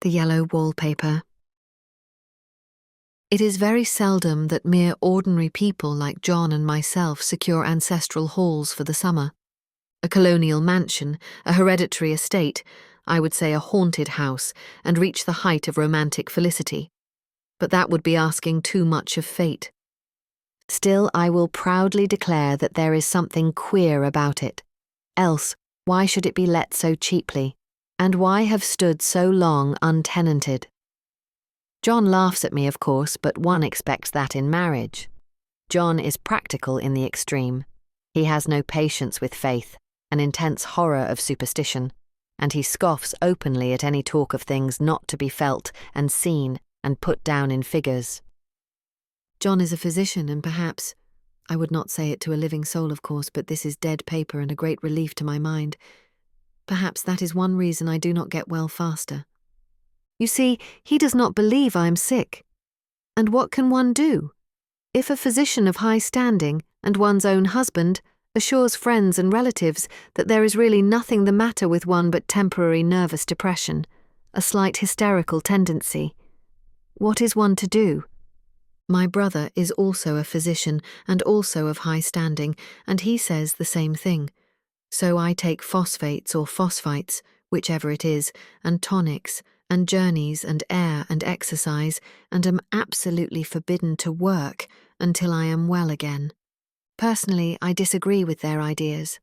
The Yellow Wallpaper. It is very seldom that mere ordinary people like John and myself secure ancestral halls for the summer. A colonial mansion, a hereditary estate, I would say a haunted house, and reach the height of romantic felicity. But that would be asking too much of fate. Still, I will proudly declare that there is something queer about it. Else, why should it be let so cheaply? And why have stood so long untenanted? John laughs at me, of course, but one expects that in marriage. John is practical in the extreme. He has no patience with faith, an intense horror of superstition, and he scoffs openly at any talk of things not to be felt and seen and put down in figures. John is a physician, and perhaps, I would not say it to a living soul, of course, but this is dead paper and a great relief to my mind. Perhaps that is one reason I do not get well faster. You see, he does not believe I am sick. And what can one do? If a physician of high standing, and one's own husband, assures friends and relatives that there is really nothing the matter with one but temporary nervous depression, a slight hysterical tendency, what is one to do? My brother is also a physician and also of high standing, and he says the same thing. So I take phosphates or phosphites, whichever it is, and tonics, and journeys and air and exercise, and am absolutely forbidden to work until I am well again. Personally, I disagree with their ideas.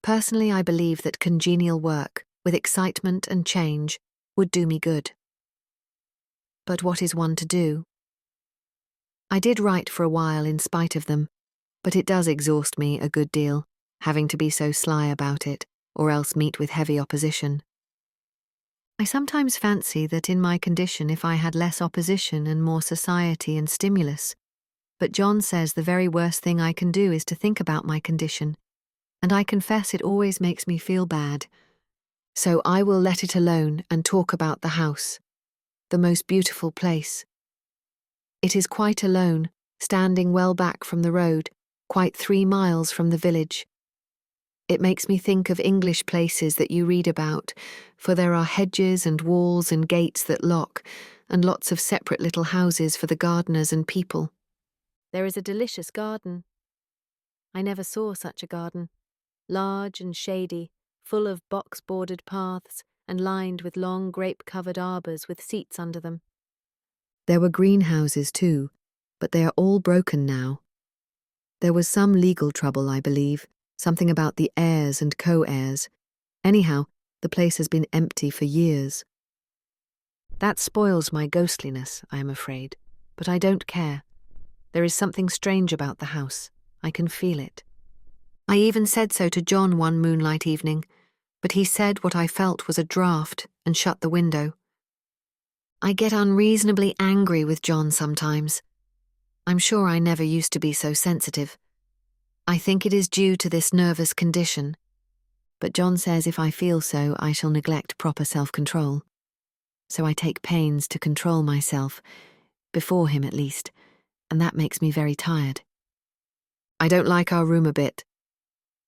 Personally, I believe that congenial work, with excitement and change, would do me good. But what is one to do? I did write for a while in spite of them, but it does exhaust me a good deal, having to be so sly about it, or else meet with heavy opposition. I sometimes fancy that in my condition if I had less opposition and more society and stimulus, but John says the very worst thing I can do is to think about my condition, and I confess it always makes me feel bad. So I will let it alone and talk about the house, the most beautiful place. It is quite alone, standing well back from the road, quite 3 miles from the village. It makes me think of English places that you read about, for there are hedges and walls and gates that lock, and lots of separate little houses for the gardeners and people. There is a delicious garden. I never saw such a garden, large and shady, full of box-bordered paths and lined with long grape-covered arbours with seats under them. There were greenhouses too, but they are all broken now. There was some legal trouble, I believe, something about the heirs and co-heirs. Anyhow, the place has been empty for years. That spoils my ghostliness, I am afraid, but I don't care. There is something strange about the house. I can feel it. I even said so to John one moonlight evening, but he said what I felt was a draught and shut the window. I get unreasonably angry with John sometimes. I'm sure I never used to be so sensitive. I think it is due to this nervous condition, but John says if I feel so, I shall neglect proper self-control. So I take pains to control myself, before him at least, and that makes me very tired. I don't like our room a bit.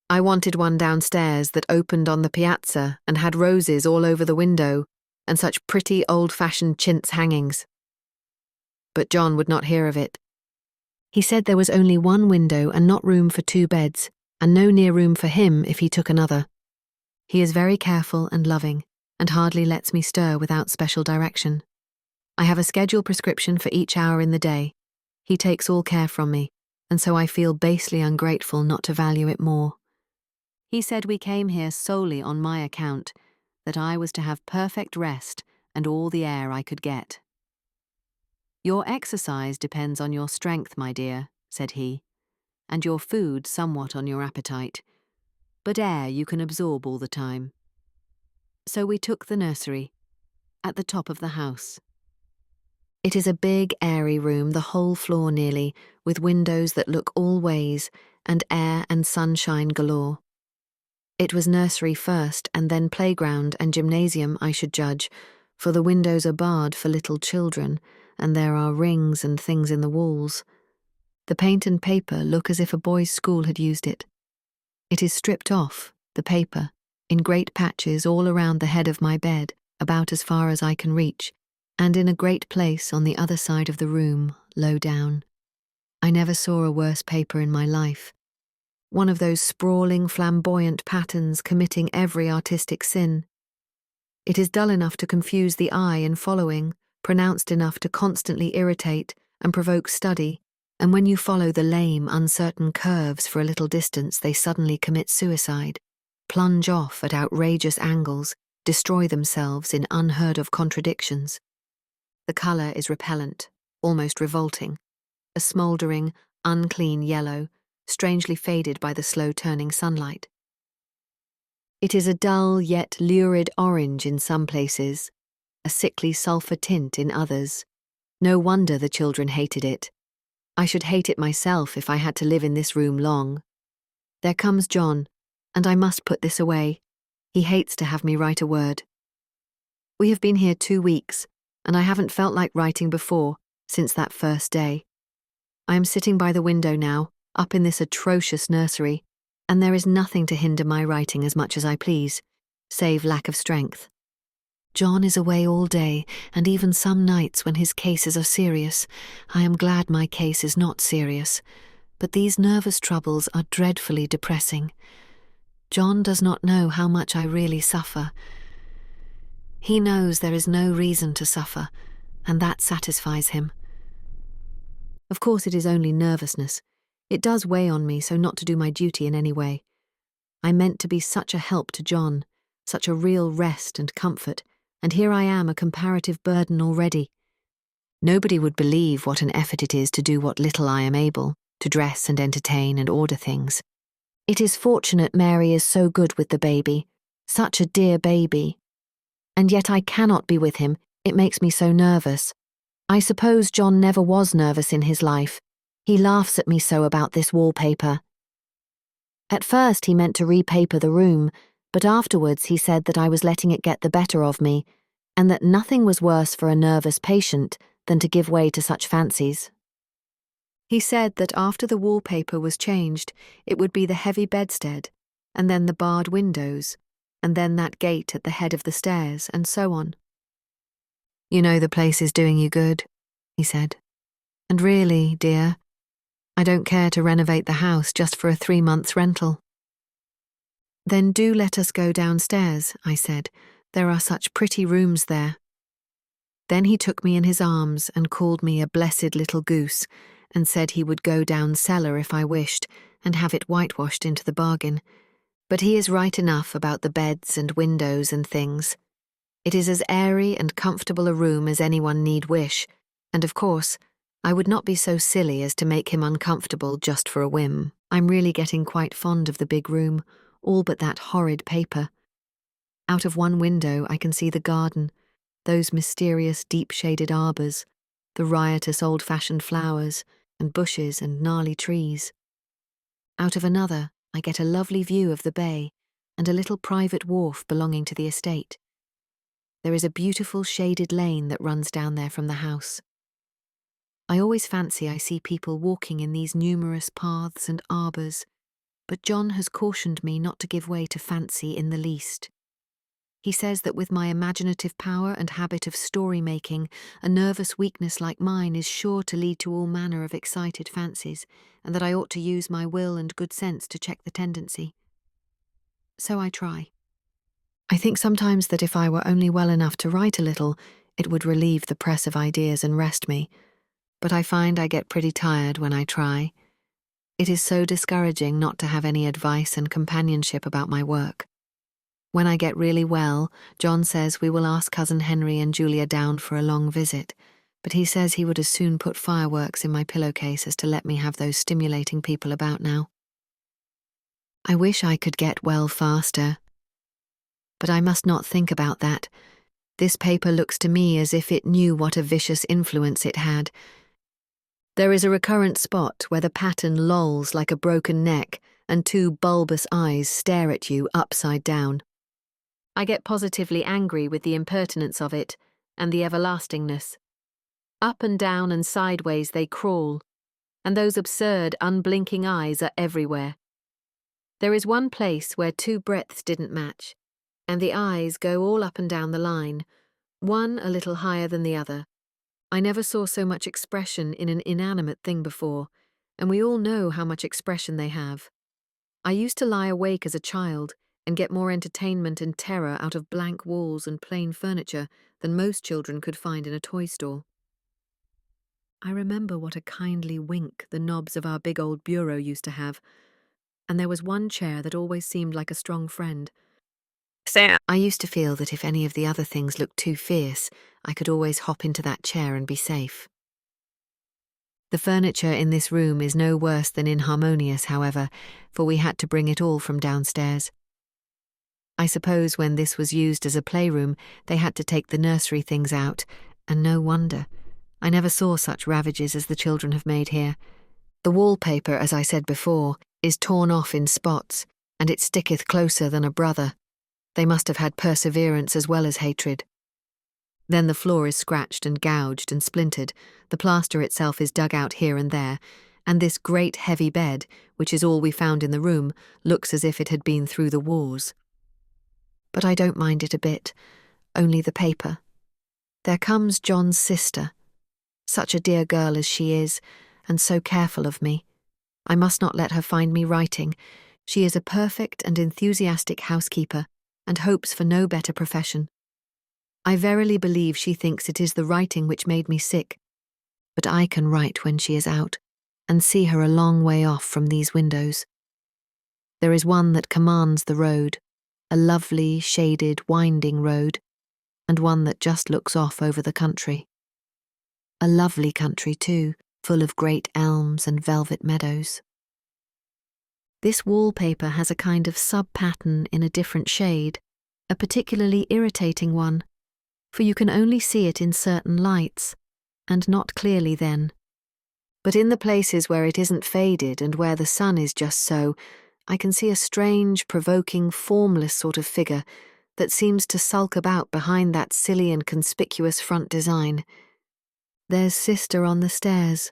I wanted one downstairs that opened on the piazza and had roses all over the window and such pretty old-fashioned chintz hangings. But John would not hear of it. He said there was only one window and not room for 2 beds, and no near room for him if he took another. He is very careful and loving, and hardly lets me stir without special direction. I have a schedule prescription for each hour in the day. He takes all care from me, and so I feel basely ungrateful not to value it more. He said we came here solely on my account, that I was to have perfect rest and all the air I could get. Your exercise depends on your strength, my dear, said he, and your food somewhat on your appetite, but air you can absorb all the time. So we took the nursery, at the top of the house. It is a big, airy room, the whole floor nearly, with windows that look all ways, and air and sunshine galore. It was nursery first, and then playground and gymnasium, I should judge, for the windows are barred for little children, and there are rings and things in the walls. The paint and paper look as if a boys' school had used it. It is stripped off, the paper, in great patches all around the head of my bed, about as far as I can reach, and in a great place on the other side of the room, low down. I never saw a worse paper in my life. One of those sprawling, flamboyant patterns committing every artistic sin. It is dull enough to confuse the eye in following, pronounced enough to constantly irritate and provoke study, and when you follow the lame, uncertain curves for a little distance, they suddenly commit suicide, plunge off at outrageous angles, destroy themselves in unheard-of contradictions. The colour is repellent, almost revolting, a smouldering, unclean yellow, strangely faded by the slow-turning sunlight. It is a dull yet lurid orange in some places, a sickly sulphur tint in others. No wonder the children hated it. I should hate it myself if I had to live in this room long. There comes John, and I must put this away. He hates to have me write a word. We have been here 2 weeks, and I haven't felt like writing before, since that first day. I am sitting by the window now, up in this atrocious nursery, and there is nothing to hinder my writing as much as I please, save lack of strength. John is away all day, and even some nights when his cases are serious. I am glad my case is not serious, but these nervous troubles are dreadfully depressing. John does not know how much I really suffer. He knows there is no reason to suffer, and that satisfies him. Of course it is only nervousness. It does weigh on me so not to do my duty in any way. I meant to be such a help to John, such a real rest and comfort, and here I am a comparative burden already. Nobody would believe what an effort it is to do what little I am able, to dress and entertain and order things. It is fortunate Mary is so good with the baby, such a dear baby. And yet I cannot be with him, it makes me so nervous. I suppose John never was nervous in his life. He laughs at me so about this wallpaper. At first he meant to repaper the room, but afterwards he said that I was letting it get the better of me, and that nothing was worse for a nervous patient than to give way to such fancies. He said that after the wallpaper was changed, it would be the heavy bedstead, and then the barred windows, and then that gate at the head of the stairs, and so on. "You know the place is doing you good," he said. "And really, dear, I don't care to renovate the house just for a 3 months' rental." "Then do let us go downstairs," I said. "There are such pretty rooms there." Then he took me in his arms and called me a blessed little goose, and said he would go down cellar if I wished, and have it whitewashed into the bargain. But he is right enough about the beds and windows and things. It is as airy and comfortable a room as anyone need wish, and of course, I would not be so silly as to make him uncomfortable just for a whim. I'm really getting quite fond of the big room, all but that horrid paper. Out of one window I can see the garden, those mysterious deep-shaded arbours, the riotous old-fashioned flowers and bushes and gnarly trees. Out of another I get a lovely view of the bay and a little private wharf belonging to the estate. There is a beautiful shaded lane that runs down there from the house. I always fancy I see people walking in these numerous paths and arbours, but John has cautioned me not to give way to fancy in the least. He says that with my imaginative power and habit of story-making, a nervous weakness like mine is sure to lead to all manner of excited fancies, and that I ought to use my will and good sense to check the tendency. So I try. I think sometimes that if I were only well enough to write a little, it would relieve the press of ideas and rest me, but I find I get pretty tired when I try. It is so discouraging not to have any advice and companionship about my work. When I get really well, John says we will ask Cousin Henry and Julia down for a long visit, but he says he would as soon put fireworks in my pillowcase as to let me have those stimulating people about now. I wish I could get well faster. But I must not think about that. This paper looks to me as if it knew what a vicious influence it had. There is a recurrent spot where the pattern lolls like a broken neck and 2 bulbous eyes stare at you upside down. I get positively angry with the impertinence of it and the everlastingness. Up and down and sideways they crawl, and those absurd, unblinking eyes are everywhere. There is one place where 2 breadths didn't match, and the eyes go all up and down the line, one a little higher than the other. I never saw so much expression in an inanimate thing before, and we all know how much expression they have. I used to lie awake as a child and get more entertainment and terror out of blank walls and plain furniture than most children could find in a toy store. I remember what a kindly wink the knobs of our big old bureau used to have, and there was one chair that always seemed like a strong friend. Sam. I used to feel that if any of the other things looked too fierce, I could always hop into that chair and be safe. The furniture in this room is no worse than inharmonious, however, for we had to bring it all from downstairs. I suppose when this was used as a playroom, they had to take the nursery things out, and no wonder. I never saw such ravages as the children have made here. The wallpaper, as I said before, is torn off in spots, and it sticketh closer than a brother. They must have had perseverance as well as hatred. Then the floor is scratched and gouged and splintered, the plaster itself is dug out here and there, and this great heavy bed, which is all we found in the room, looks as if it had been through the wars. But I don't mind it a bit, only the paper. There comes John's sister. Such a dear girl as she is, and so careful of me. I must not let her find me writing. She is a perfect and enthusiastic housekeeper, and hopes for no better profession. I verily believe she thinks it is the writing which made me sick, but I can write when she is out, and see her a long way off from these windows. There is one that commands the road, a lovely, shaded, winding road, and one that just looks off over the country. A lovely country, too, full of great elms and velvet meadows. This wallpaper has a kind of sub-pattern in a different shade, a particularly irritating one, for you can only see it in certain lights, and not clearly then. But in the places where it isn't faded and where the sun is just so, I can see a strange, provoking, formless sort of figure that seems to sulk about behind that silly and conspicuous front design. There's Sister on the stairs.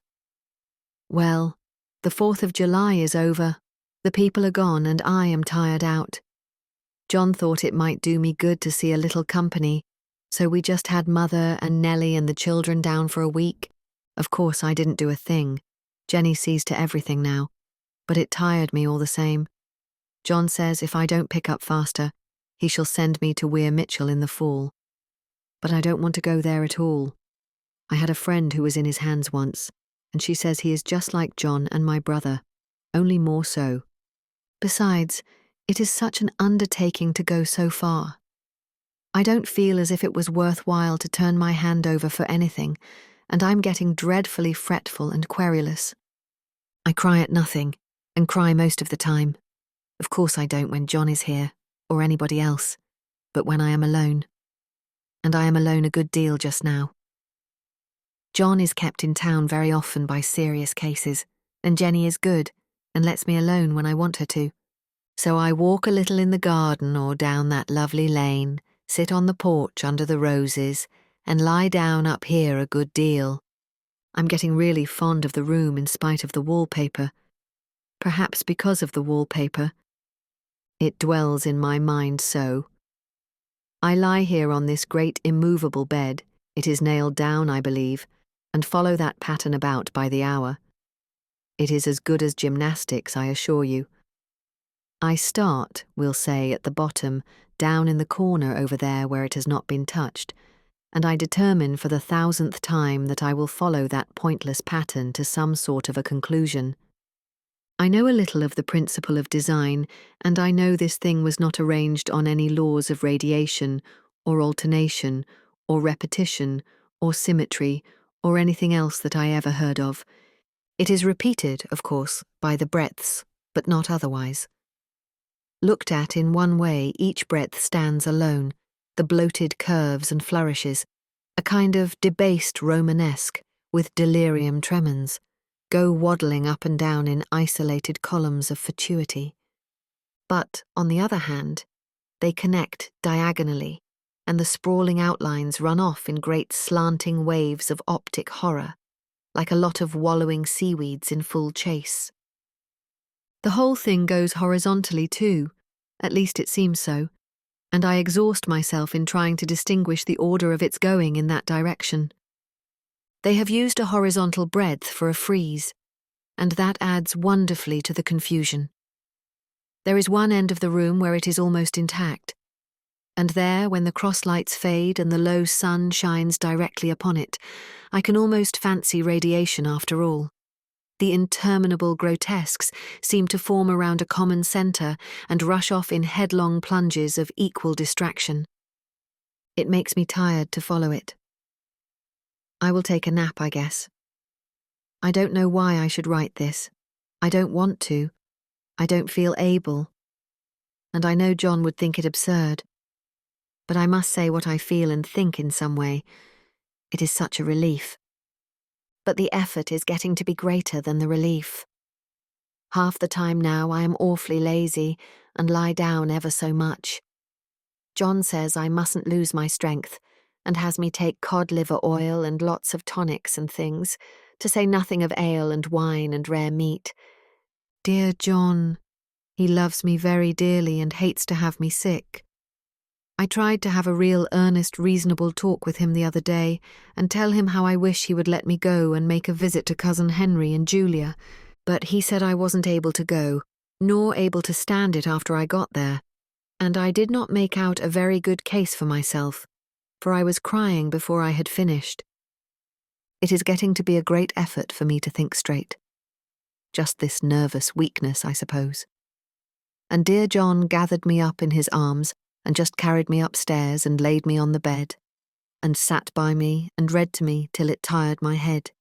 Well, the 4th of July is over. The people are gone and I am tired out. John thought it might do me good to see a little company, so we just had Mother and Nellie and the children down for a week. Of course I didn't do a thing. Jenny sees to everything now, but it tired me all the same. John says if I don't pick up faster, he shall send me to Weir Mitchell in the fall. But I don't want to go there at all. I had a friend who was in his hands once, and she says he is just like John and my brother, only more so. Besides, it is such an undertaking to go so far. I don't feel as if it was worthwhile to turn my hand over for anything, and I'm getting dreadfully fretful and querulous. I cry at nothing, and cry most of the time. Of course I don't when John is here, or anybody else, but when I am alone. And I am alone a good deal just now. John is kept in town very often by serious cases, and Jenny is good, and lets me alone when I want her to. So I walk a little in the garden or down that lovely lane, sit on the porch under the roses, and lie down up here a good deal. I'm getting really fond of the room in spite of the wallpaper. Perhaps because of the wallpaper. It dwells in my mind so. I lie here on this great immovable bed, it is nailed down, I believe, and follow that pattern about by the hour. It is as good as gymnastics, I assure you. I start, we'll say, at the bottom, down in the corner over there where it has not been touched, and I determine for the 1000th time that I will follow that pointless pattern to some sort of a conclusion. I know a little of the principle of design, and I know this thing was not arranged on any laws of radiation, or alternation, or repetition, or symmetry, or anything else that I ever heard of. It is repeated, of course, by the breadths, but not otherwise. Looked at in one way, each breadth stands alone, the bloated curves and flourishes, a kind of debased Romanesque, with delirium tremens, go waddling up and down in isolated columns of fatuity. But, on the other hand, they connect diagonally, and the sprawling outlines run off in great slanting waves of optic horror, like a lot of wallowing seaweeds in full chase. The whole thing goes horizontally too, at least it seems so, and I exhaust myself in trying to distinguish the order of its going in that direction. They have used a horizontal breadth for a frieze, and that adds wonderfully to the confusion. There is one end of the room where it is almost intact, and there, when the cross-lights fade and the low sun shines directly upon it, I can almost fancy radiation after all. The interminable grotesques seem to form around a common centre and rush off in headlong plunges of equal distraction. It makes me tired to follow it. I will take a nap, I guess. I don't know why I should write this. I don't want to. I don't feel able. And I know John would think it absurd. But I must say what I feel and think in some way. It is such a relief. But the effort is getting to be greater than the relief. Half the time now I am awfully lazy and lie down ever so much. John says I mustn't lose my strength and has me take cod liver oil and lots of tonics and things, to say nothing of ale and wine and rare meat. Dear John, he loves me very dearly and hates to have me sick. I tried to have a real earnest, reasonable talk with him the other day and tell him how I wish he would let me go and make a visit to Cousin Henry and Julia, but he said I wasn't able to go, nor able to stand it after I got there, and I did not make out a very good case for myself, for I was crying before I had finished. It is getting to be a great effort for me to think straight. Just this nervous weakness, I suppose. And dear John gathered me up in his arms and just carried me upstairs and laid me on the bed, and sat by me and read to me till it tired my head.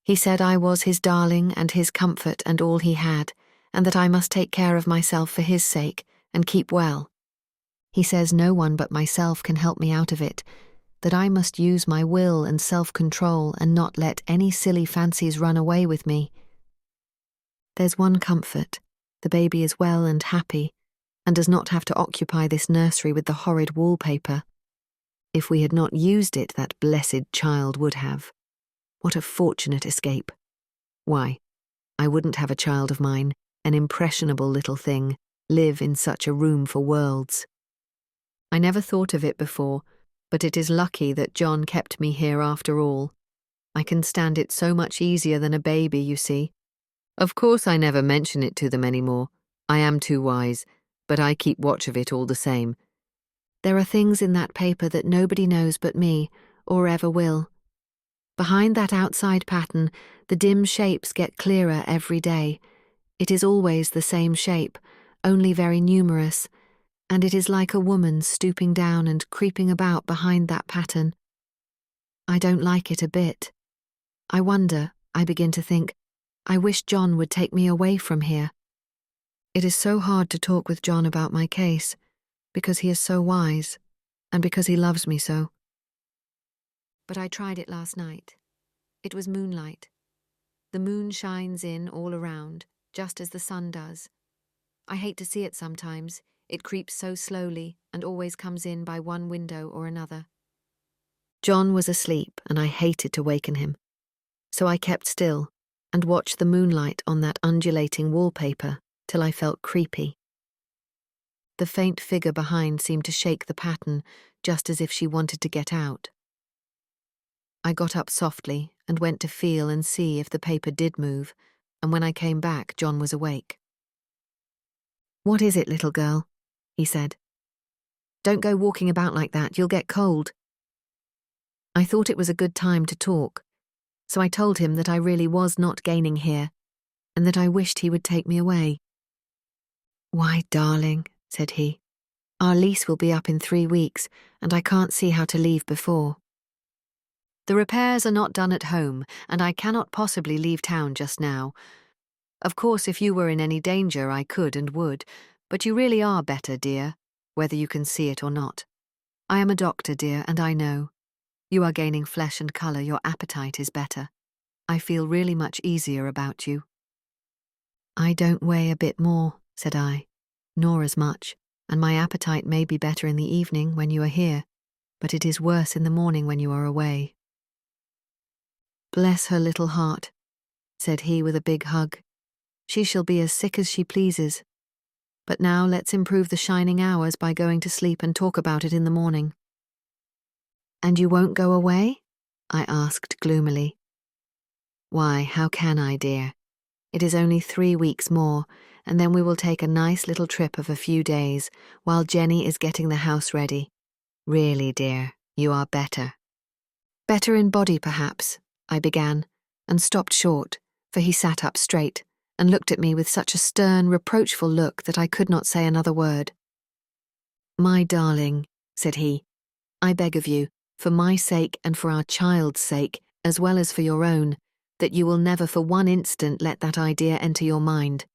He said I was his darling and his comfort and all he had, and that I must take care of myself for his sake and keep well. He says no one but myself can help me out of it, that I must use my will and self-control and not let any silly fancies run away with me. There's one comfort: the baby is well and happy, and does not have to occupy this nursery with the horrid wallpaper. If we had not used it, that blessed child would have. What a fortunate escape. Why, I wouldn't have a child of mine, an impressionable little thing, live in such a room for worlds. I never thought of it before, but it is lucky that John kept me here after all. I can stand it so much easier than a baby, you see. Of course I never mention it to them anymore. I am too wise, but I keep watch of it all the same. There are things in that paper that nobody knows but me, or ever will. Behind that outside pattern, the dim shapes get clearer every day. It is always the same shape, only very numerous, and it is like a woman stooping down and creeping about behind that pattern. I don't like it a bit. I wonder, I begin to think, I wish John would take me away from here. It is so hard to talk with John about my case, because he is so wise, and because he loves me so. But I tried it last night. It was moonlight. The moon shines in all around, just as the sun does. I hate to see it sometimes. It creeps so slowly and always comes in by one window or another. John was asleep, and I hated to waken him. So I kept still and watched the moonlight on that undulating wallpaper till I felt creepy. The faint figure behind seemed to shake the pattern, just as if she wanted to get out. I got up softly and went to feel and see if the paper did move, and when I came back, John was awake. "What is it, little girl?" he said. "Don't go walking about like that, you'll get cold." I thought it was a good time to talk, so I told him that I really was not gaining here, and that I wished he would take me away. "Why, darling," said he, "our lease will be up in 3 weeks, and I can't see how to leave before. The repairs are not done at home, and I cannot possibly leave town just now. Of course, if you were in any danger, I could and would, but you really are better, dear, whether you can see it or not. I am a doctor, dear, and I know. You are gaining flesh and colour, your appetite is better. I feel really much easier about you." "I don't weigh a bit more," said I, "nor as much, and my appetite may be better in the evening when you are here, but it is worse in the morning when you are away." "Bless her little heart," said he with a big hug. "She shall be as sick as she pleases. But now let's improve the shining hours by going to sleep and talk about it in the morning." "And you won't go away?" I asked gloomily. "Why, how can I, dear? It is only 3 weeks more, and then we will take a nice little trip of a few days while Jenny is getting the house ready. Really, dear, you are better." "Better in body, perhaps," I began, and stopped short, for he sat up straight and looked at me with such a stern, reproachful look that I could not say another word. "My darling," said he, "I beg of you, for my sake and for our child's sake, as well as for your own, that you will never for one instant let that idea enter your mind.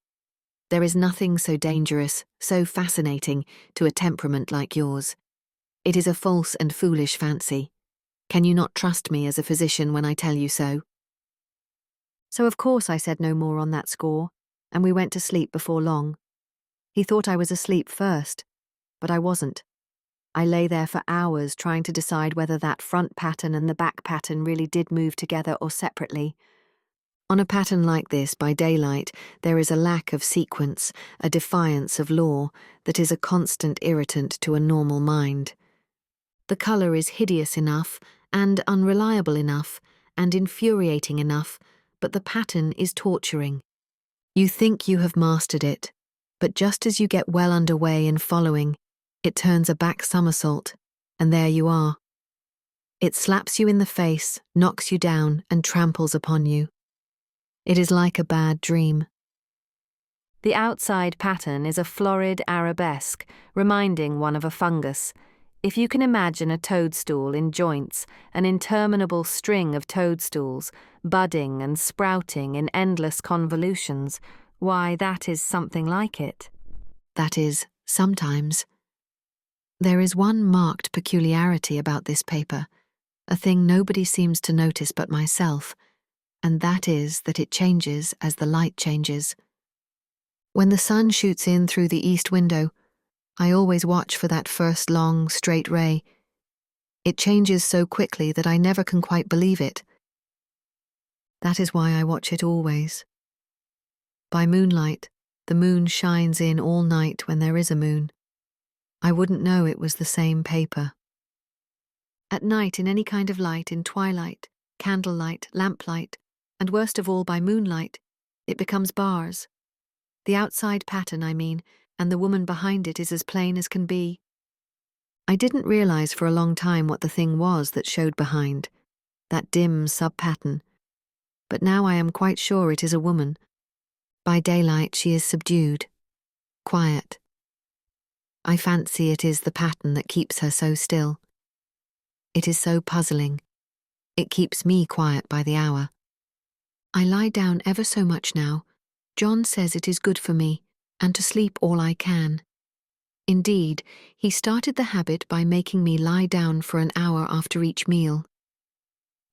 There is nothing so dangerous, so fascinating, to a temperament like yours. It is a false and foolish fancy. Can you not trust me as a physician when I tell you so?" So of course I said no more on that score, and we went to sleep before long. He thought I was asleep first, but I wasn't. I lay there for hours trying to decide whether that front pattern and the back pattern really did move together or separately. On a pattern like this, by daylight, there is a lack of sequence, a defiance of law, that is a constant irritant to a normal mind. The colour is hideous enough, and unreliable enough, and infuriating enough, but the pattern is torturing. You think you have mastered it, but just as you get well underway in following, it turns a back somersault, and there you are. It slaps you in the face, knocks you down, and tramples upon you. It is like a bad dream. The outside pattern is a florid arabesque, reminding one of a fungus. If you can imagine a toadstool in joints, an interminable string of toadstools, budding and sprouting in endless convolutions, why, that is something like it. That is, sometimes. There is one marked peculiarity about this paper, a thing nobody seems to notice but myself, and that is that it changes as the light changes. When the sun shoots in through the east window, I always watch for that first long, straight ray. It changes so quickly that I never can quite believe it. That is why I watch it always. By moonlight, the moon shines in all night when there is a moon. I wouldn't know it was the same paper. At night, in any kind of light, in twilight, candlelight, lamplight, and worst of all by moonlight, it becomes bars. The outside pattern, I mean, and the woman behind it is as plain as can be. I didn't realize for a long time what the thing was that showed behind, that dim sub-pattern, but now I am quite sure it is a woman. By daylight she is subdued, quiet. I fancy it is the pattern that keeps her so still. It is so puzzling. It keeps me quiet by the hour. I lie down ever so much now. John says it is good for me, and to sleep all I can. Indeed, he started the habit by making me lie down for an hour after each meal.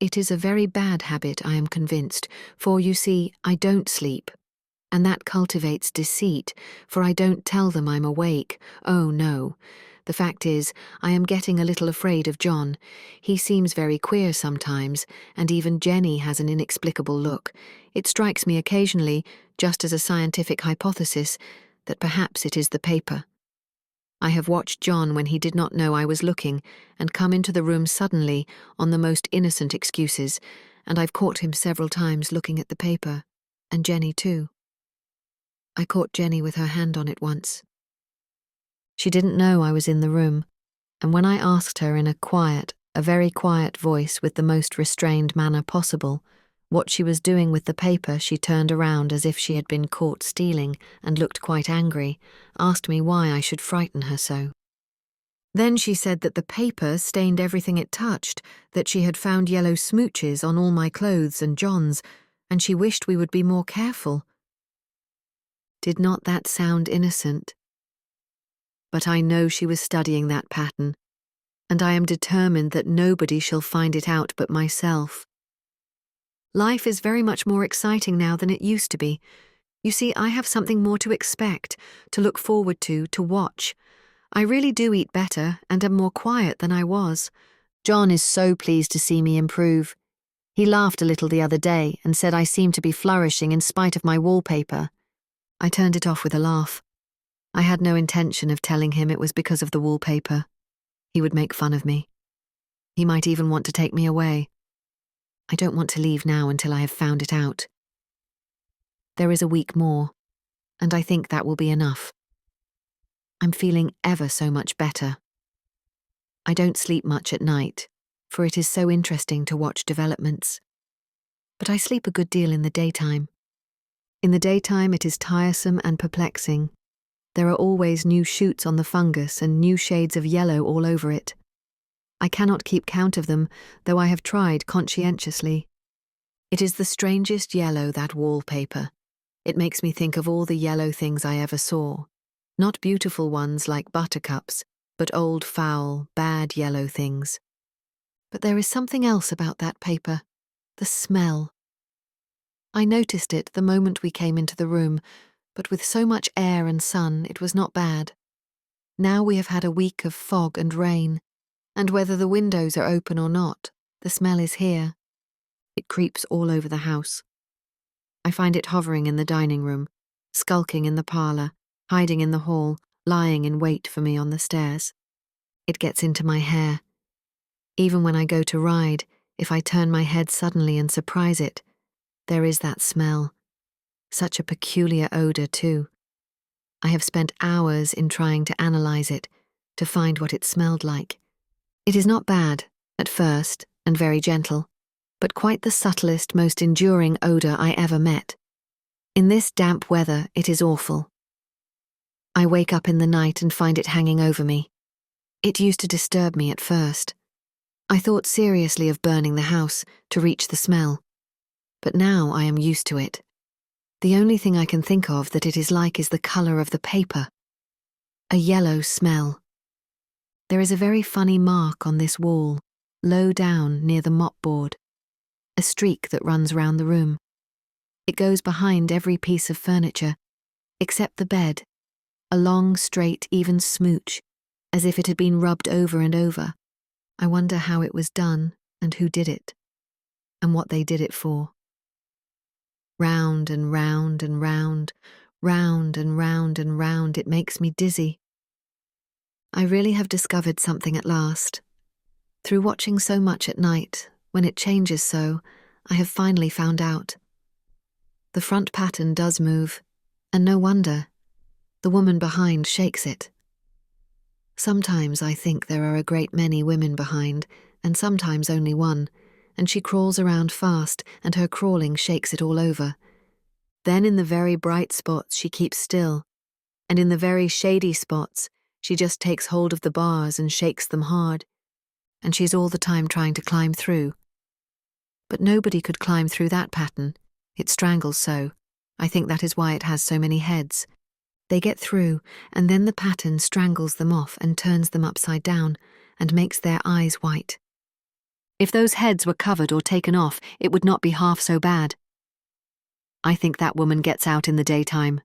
It is a very bad habit, I am convinced, for you see, I don't sleep, and that cultivates deceit, for I don't tell them I'm awake. Oh, no. The fact is, I am getting a little afraid of John. He seems very queer sometimes, and even Jenny has an inexplicable look. It strikes me occasionally, just as a scientific hypothesis, that perhaps it is the paper. I have watched John when he did not know I was looking, and come into the room suddenly on the most innocent excuses, and I've caught him several times looking at the paper, and Jenny too. I caught Jenny with her hand on it once. She didn't know I was in the room, and when I asked her in a very quiet voice with the most restrained manner possible, what she was doing with the paper, she turned around as if she had been caught stealing and looked quite angry, asked me why I should frighten her so. Then she said that the paper stained everything it touched, that she had found yellow smooches on all my clothes and John's, and she wished we would be more careful. Did not that sound innocent? But I know she was studying that pattern, and I am determined that nobody shall find it out but myself. Life is very much more exciting now than it used to be. You see, I have something more to expect, to look forward to watch. I really do eat better and am more quiet than I was. John is so pleased to see me improve. He laughed a little the other day and said I seemed to be flourishing in spite of my wallpaper. I turned it off with a laugh. I had no intention of telling him it was because of the wallpaper. He would make fun of me. He might even want to take me away. I don't want to leave now until I have found it out. There is a week more, and I think that will be enough. I'm feeling ever so much better. I don't sleep much at night, for it is so interesting to watch developments. But I sleep a good deal in the daytime. In the daytime it is tiresome and perplexing. There are always new shoots on the fungus and new shades of yellow all over it. I cannot keep count of them, though I have tried conscientiously. It is the strangest yellow, that wallpaper. It makes me think of all the yellow things I ever saw. Not beautiful ones like buttercups, but old, foul, bad yellow things. But there is something else about that paper. The smell. I noticed it the moment we came into the room, but with so much air and sun, it was not bad. Now we have had a week of fog and rain, and whether the windows are open or not, the smell is here. It creeps all over the house. I find it hovering in the dining room, skulking in the parlour, hiding in the hall, lying in wait for me on the stairs. It gets into my hair. Even when I go to ride, if I turn my head suddenly and surprise it, there is that smell. Such a peculiar odour, too. I have spent hours in trying to analyse it, to find what it smelled like. It is not bad, at first, and very gentle, but quite the subtlest, most enduring odour I ever met. In this damp weather, it is awful. I wake up in the night and find it hanging over me. It used to disturb me at first. I thought seriously of burning the house to reach the smell. But now I am used to it. The only thing I can think of that it is like is the colour of the paper. A yellow smell. There is a very funny mark on this wall, low down near the mopboard. A streak that runs round the room. It goes behind every piece of furniture, except the bed. A long, straight, even smooch, as if it had been rubbed over and over. I wonder how it was done, and who did it, and what they did it for. Round and round and round, round and round and round, it makes me dizzy. I really have discovered something at last. Through watching so much at night, when it changes so, I have finally found out. The front pattern does move, and no wonder. The woman behind shakes it. Sometimes I think there are a great many women behind, and sometimes only one, and she crawls around fast, and her crawling shakes it all over. Then in the very bright spots she keeps still, and in the very shady spots she just takes hold of the bars and shakes them hard, and she's all the time trying to climb through. But nobody could climb through that pattern. It strangles so. I think that is why it has so many heads. They get through, and then the pattern strangles them off and turns them upside down, and makes their eyes white. If those heads were covered or taken off, it would not be half so bad. I think that woman gets out in the daytime.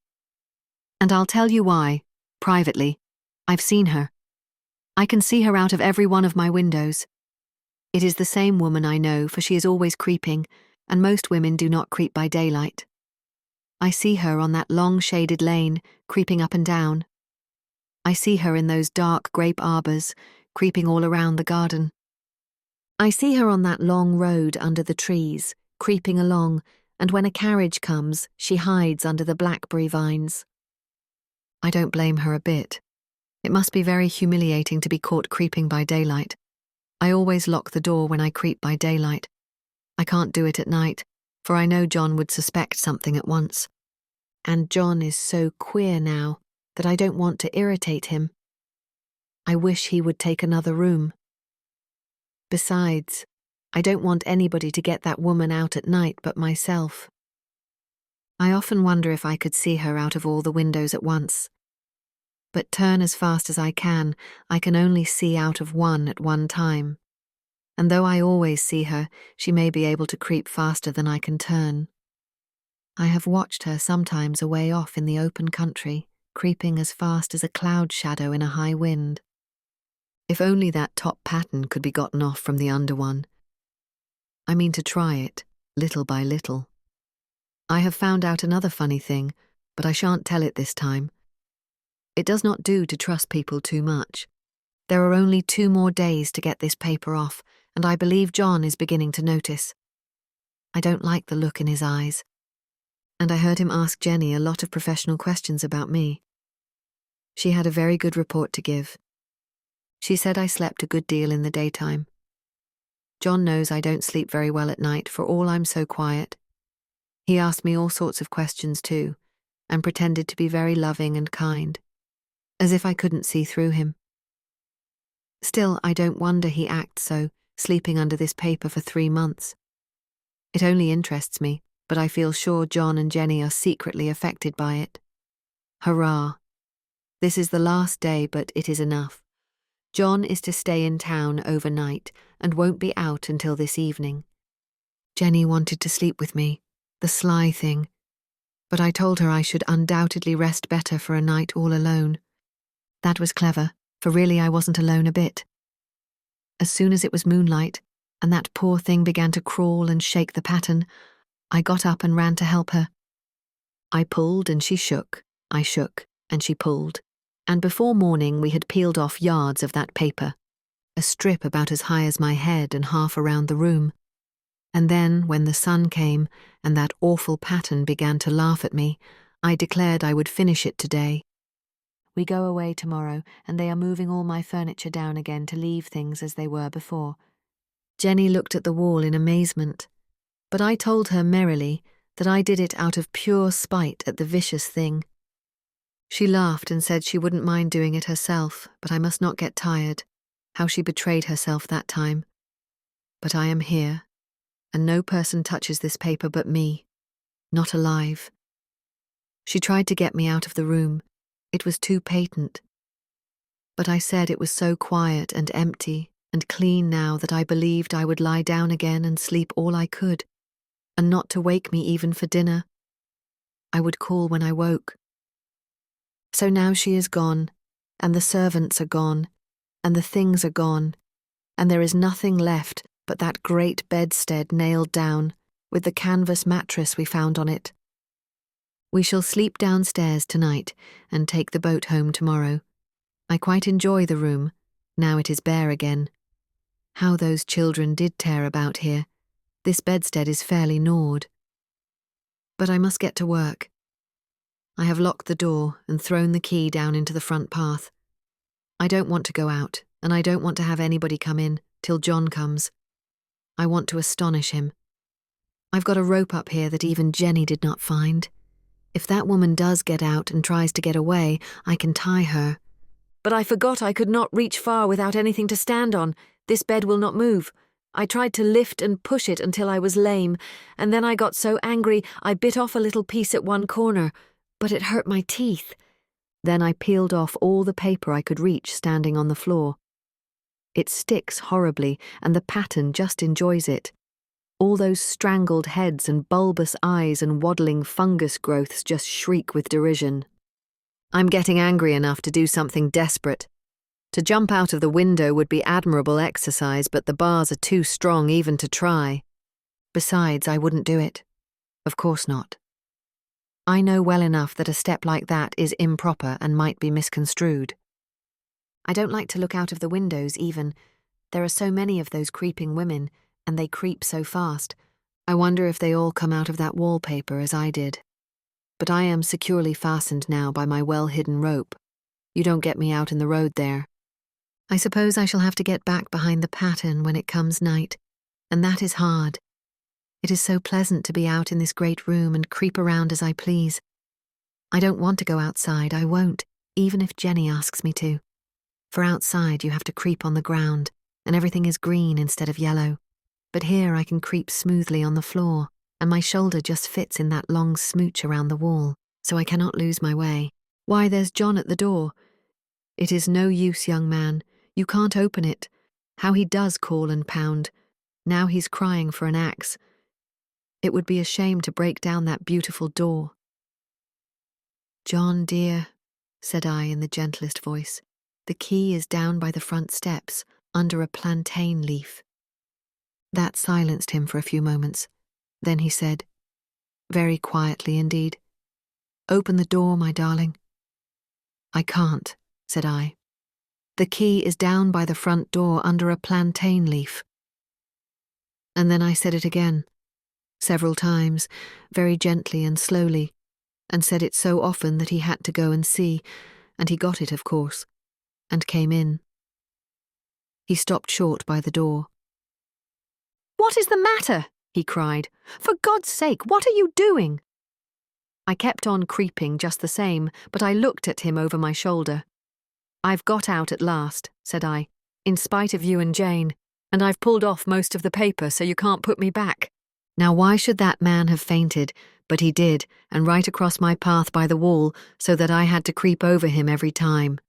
And I'll tell you why, privately. I've seen her. I can see her out of every one of my windows. It is the same woman I know, for she is always creeping, and most women do not creep by daylight. I see her on that long shaded lane, creeping up and down. I see her in those dark grape arbours, creeping all around the garden. I see her on that long road under the trees, creeping along, and when a carriage comes, she hides under the blackberry vines. I don't blame her a bit. It must be very humiliating to be caught creeping by daylight. I always lock the door when I creep by daylight. I can't do it at night, for I know John would suspect something at once. And John is so queer now that I don't want to irritate him. I wish he would take another room. Besides, I don't want anybody to get that woman out at night but myself. I often wonder if I could see her out of all the windows at once. But turn as fast as I can only see out of one at one time. And though I always see her, she may be able to creep faster than I can turn. I have watched her sometimes away off in the open country, creeping as fast as a cloud shadow in a high wind. If only that top pattern could be gotten off from the under one. I mean to try it, little by little. I have found out another funny thing, but I shan't tell it this time. It does not do to trust people too much. There are only 2 more days to get this paper off, and I believe John is beginning to notice. I don't like the look in his eyes. And I heard him ask Jenny a lot of professional questions about me. She had a very good report to give. She said I slept a good deal in the daytime. John knows I don't sleep very well at night, for all I'm so quiet. He asked me all sorts of questions too, and pretended to be very loving and kind, as if I couldn't see through him. Still, I don't wonder he acts so, sleeping under this paper for 3 months. It only interests me, but I feel sure John and Jenny are secretly affected by it. Hurrah! This is the last day, but it is enough. John is to stay in town overnight and won't be out until this evening. Jenny wanted to sleep with me, the sly thing, but I told her I should undoubtedly rest better for a night all alone. That was clever, for really I wasn't alone a bit. As soon as it was moonlight, and that poor thing began to crawl and shake the pattern, I got up and ran to help her. I pulled and she shook, I shook and she pulled, and before morning we had peeled off yards of that paper, a strip about as high as my head and half around the room. And then, when the sun came and that awful pattern began to laugh at me, I declared I would finish it today. We go away tomorrow, and they are moving all my furniture down again to leave things as they were before. Jenny looked at the wall in amazement, but I told her merrily that I did it out of pure spite at the vicious thing. She laughed and said she wouldn't mind doing it herself, but I must not get tired. How she betrayed herself that time. But I am here, and no person touches this paper but me, not alive. She tried to get me out of the room. It was too patent. But I said it was so quiet and empty and clean now that I believed I would lie down again and sleep all I could, and not to wake me even for dinner. I would call when I woke. So now she is gone, and the servants are gone, and the things are gone, and there is nothing left but that great bedstead nailed down, with the canvas mattress we found on it. We shall sleep downstairs tonight and take the boat home tomorrow. I quite enjoy the room, now it is bare again. How those children did tear about here. This bedstead is fairly gnawed. But I must get to work. I have locked the door and thrown the key down into the front path. I don't want to go out, and I don't want to have anybody come in till John comes. I want to astonish him. I've got a rope up here that even Jenny did not find. If that woman does get out and tries to get away, I can tie her. But I forgot I could not reach far without anything to stand on. This bed will not move. I tried to lift and push it until I was lame, and then I got so angry I bit off a little piece at one corner, but it hurt my teeth. Then I peeled off all the paper I could reach standing on the floor. It sticks horribly, and the pattern just enjoys it. All those strangled heads and bulbous eyes and waddling fungus growths just shriek with derision. I'm getting angry enough to do something desperate. To jump out of the window would be admirable exercise, but the bars are too strong even to try. Besides, I wouldn't do it. Of course not. I know well enough that a step like that is improper and might be misconstrued. I don't like to look out of the windows even. There are so many of those creeping women, and they creep so fast. I wonder if they all come out of that wallpaper as I did. But I am securely fastened now by my well-hidden rope. You don't get me out in the road there. I suppose I shall have to get back behind the pattern when it comes night, and that is hard. It is so pleasant to be out in this great room and creep around as I please. I don't want to go outside, I won't, even if Jenny asks me to. For outside you have to creep on the ground, and everything is green instead of yellow. But here I can creep smoothly on the floor, and my shoulder just fits in that long smooch around the wall, so I cannot lose my way. Why, there's John at the door. It is no use, young man. You can't open it. How he does call and pound. Now he's crying for an axe. It would be a shame to break down that beautiful door. John, dear, said I in the gentlest voice, the key is down by the front steps, under a plantain leaf. That silenced him for a few moments. Then he said, very quietly indeed, open the door, my darling. I can't, said I. The key is down by the front door under a plantain leaf. And then I said it again, several times, very gently and slowly, and said it so often that he had to go and see, and he got it, of course, and came in. He stopped short by the door. "What is the matter?" he cried. "For God's sake, what are you doing?" I kept on creeping just the same, but I looked at him over my shoulder. "I've got out at last," said I, "in spite of you and Jane, and I've pulled off most of the paper so you can't put me back." Now why should that man have fainted? But he did, and right across my path by the wall, so that I had to creep over him every time.